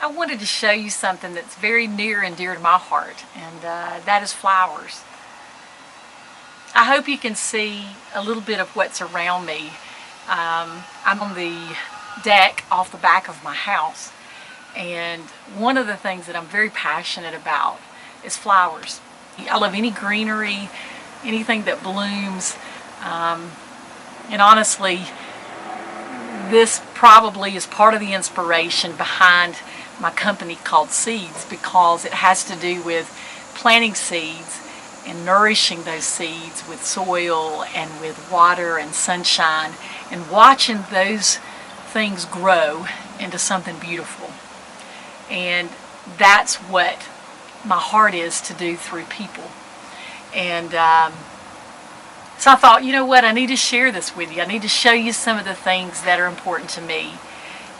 I wanted to show you something that's very near and dear to my heart, and that is flowers. I hope you can see a little bit of what's around me. I'm on the deck off the back of my house, and one of the things that I'm very passionate about is flowers. I love any greenery, anything that blooms, and honestly, this probably is part of the inspiration behind my company called Seeds, because it has to do with planting seeds and nourishing those seeds with soil and with water and sunshine, and watching those things grow into something beautiful. And that's what my heart is to do through people. And so I thought, you know what, I need to share this with you. I need to show you some of the things that are important to me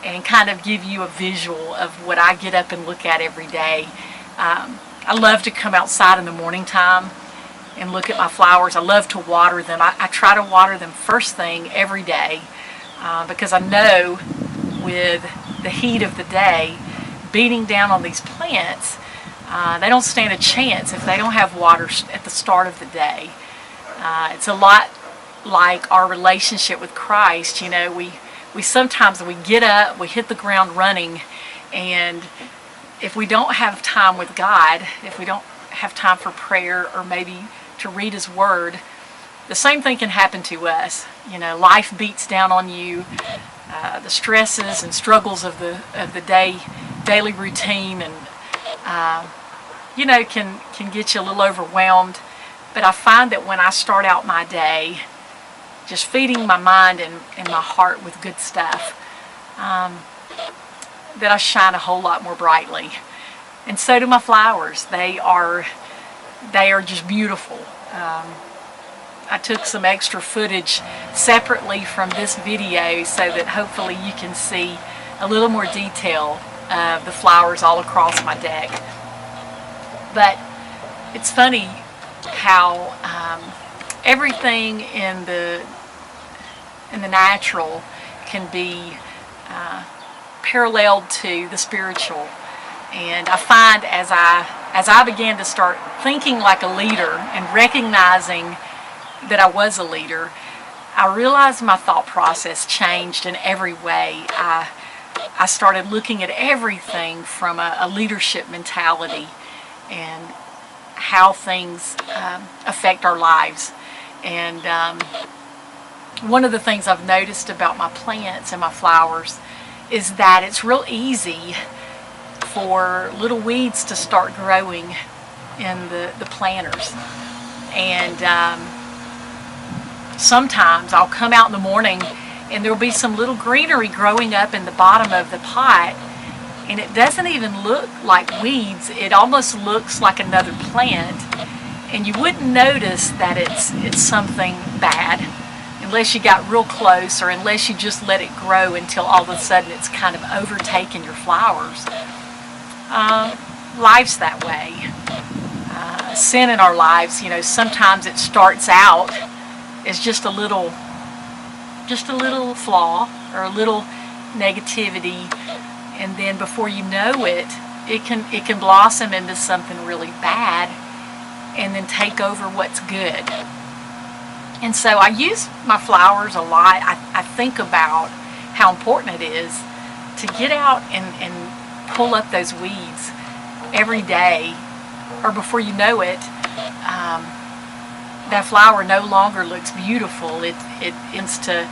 and kind of give you a visual of what I get up and look at every day. I love to come outside in the morning time and look at my flowers. I love to water them. I try to water them first thing every day because I know with the heat of the day beating down on these plants, they don't stand a chance if they don't have water at the start of the day. It's a lot like our relationship with Christ. You know, we sometimes we get up, we hit the ground running, and if we don't have time with God, if we don't have time for prayer or maybe to read His Word, the same thing can happen to us. You know, life beats down on you. The stresses and struggles of the daily routine, and you know, can get you a little overwhelmed. But I find that when I start out my day just feeding my mind and my heart with good stuff, that I shine a whole lot more brightly. And so do my flowers. They are just beautiful. I took some extra footage separately from this video so that hopefully you can see a little more detail of the flowers all across my deck. But it's funny how everything in the natural can be paralleled to the spiritual. And I find as I began to start thinking like a leader and recognizing that I was a leader, I realized my thought process changed in every way. I started looking at everything from a leadership mentality and how things affect our lives. And one of the things I've noticed about my plants and my flowers is that it's real easy for little weeds to start growing in the planters. And sometimes I'll come out in the morning and there'll be some little greenery growing up in the bottom of the pot, and it doesn't even look like weeds. It almost looks like another plant, and you wouldn't notice that it's something bad unless you got real close, or unless you just let it grow until all of a sudden it's kind of overtaken your flowers. Life's that way. Sin in our lives, you know, sometimes it starts out as just a little flaw or a little negativity, and then before you know it, it can blossom into something really bad and then take over what's good. And so I use my flowers a lot. I think about how important it is to get out and pull up those weeds every day, or before you know it, that flower no longer looks beautiful. It begins to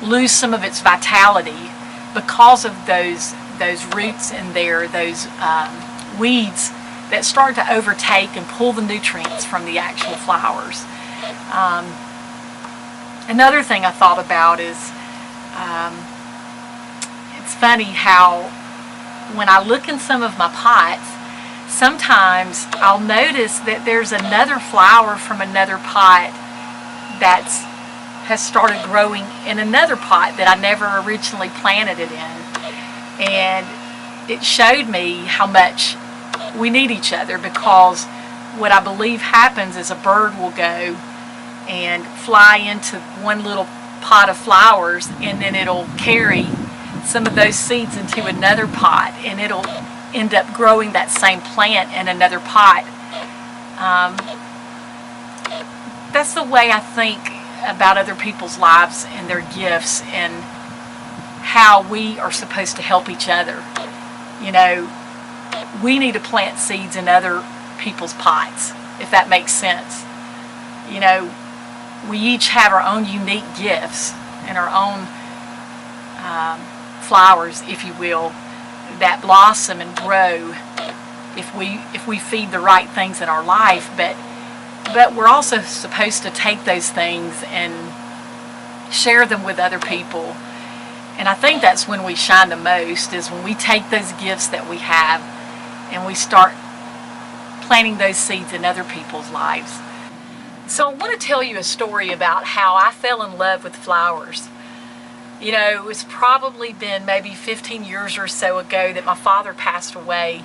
lose some of its vitality because of those roots in there, those weeds that start to overtake and pull the nutrients from the actual flowers. Another thing I thought about is, it's funny how when I look in some of my pots, sometimes I'll notice that there's another flower from another pot that has started growing in another pot that I never originally planted it in. And it showed me how much we need each other, because what I believe happens is a bird will go and fly into one little pot of flowers, and then it'll carry some of those seeds into another pot, and it'll end up growing that same plant in another pot. That's the way I think about other people's lives and their gifts, and how we are supposed to help each other. You know, we need to plant seeds in other people's pots, if that makes sense. You know, we each have our own unique gifts and our own flowers, if you will, that blossom and grow if we feed the right things in our life. But we're also supposed to take those things and share them with other people. And I think that's when we shine the most, is when we take those gifts that we have and we start planting those seeds in other people's lives. So I want to tell you a story about how I fell in love with flowers. You know, it's probably been maybe 15 years or so ago that my father passed away.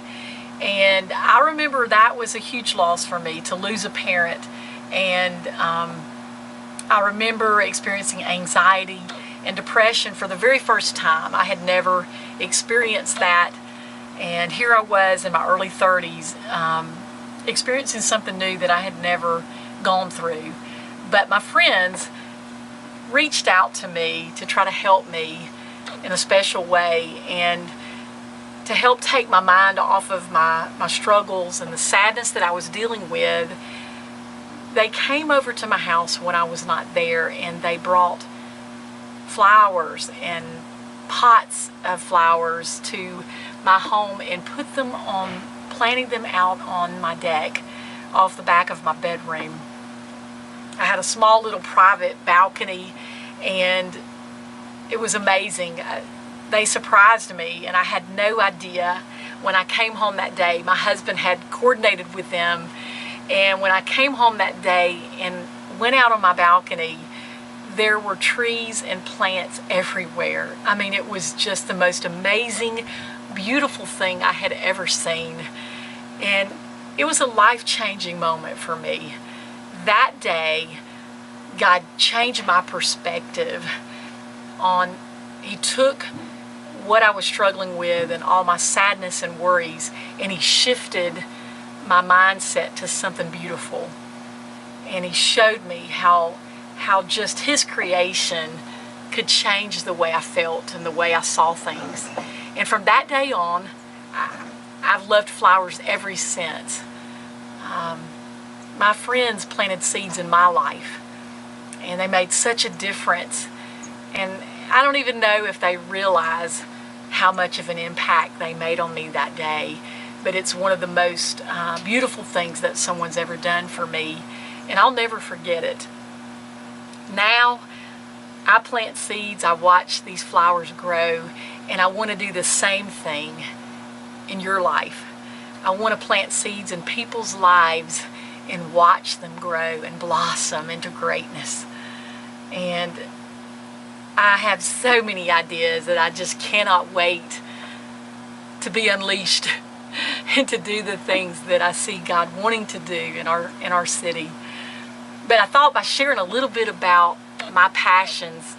And I remember that was a huge loss for me, to lose a parent. And I remember experiencing anxiety and depression for the very first time. I had never experienced that. And here I was in my early 30s, experiencing something new that I had never gone through. But my friends reached out to me to try to help me in a special way, and to help take my mind off of my struggles and the sadness that I was dealing with. They came over to my house when I was not there, and they brought flowers and pots of flowers to my home and planting them out on my deck off the back of my bedroom. I had a small little private balcony, and it was amazing. They surprised me, and I had no idea. When I came home that day, my husband had coordinated with them, and when I came home that day and went out on my balcony, there were trees and plants everywhere. I mean, it was just the most amazing, beautiful thing I had ever seen. And it was a life-changing moment for me. That day, God changed my perspective on, He took what I was struggling with and all my sadness and worries, and He shifted my mindset to something beautiful. And He showed me how just His creation could change the way I felt and the way I saw things. And from that day on, I've loved flowers ever since. My friends planted seeds in my life, and they made such a difference. And I don't even know if they realize how much of an impact they made on me that day, but it's one of the most beautiful things that someone's ever done for me, and I'll never forget it. Now, I plant seeds, I watch these flowers grow, and I want to do the same thing in your life. I want to plant seeds in people's lives and watch them grow and blossom into greatness. And I have so many ideas that I just cannot wait to be unleashed and to do the things that I see God wanting to do in our city. But I thought by sharing a little bit about my passions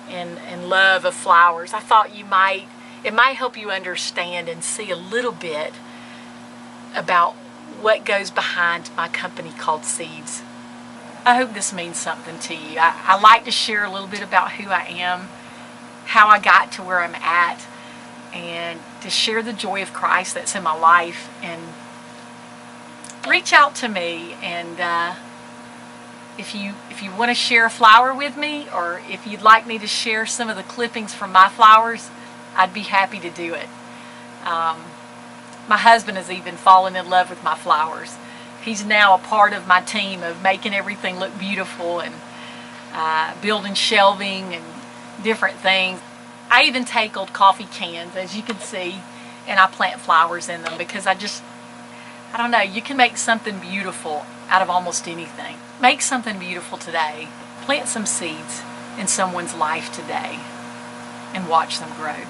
and love of flowers, I thought it might help you understand and see a little bit about what goes behind my company called Seeds. I hope this means something to you. I like to share a little bit about who I am, how I got to where I'm at, and to share the joy of Christ that's in my life. And reach out to me, and if you want to share a flower with me, or if you'd like me to share some of the clippings from my flowers, I'd be happy to do it. My husband has even fallen in love with my flowers. He's now a part of my team of making everything look beautiful and building shelving and different things. I even take old coffee cans, as you can see, and I plant flowers in them, because I don't know, you can make something beautiful out of almost anything. Make something beautiful today. Plant some seeds in someone's life today and watch them grow.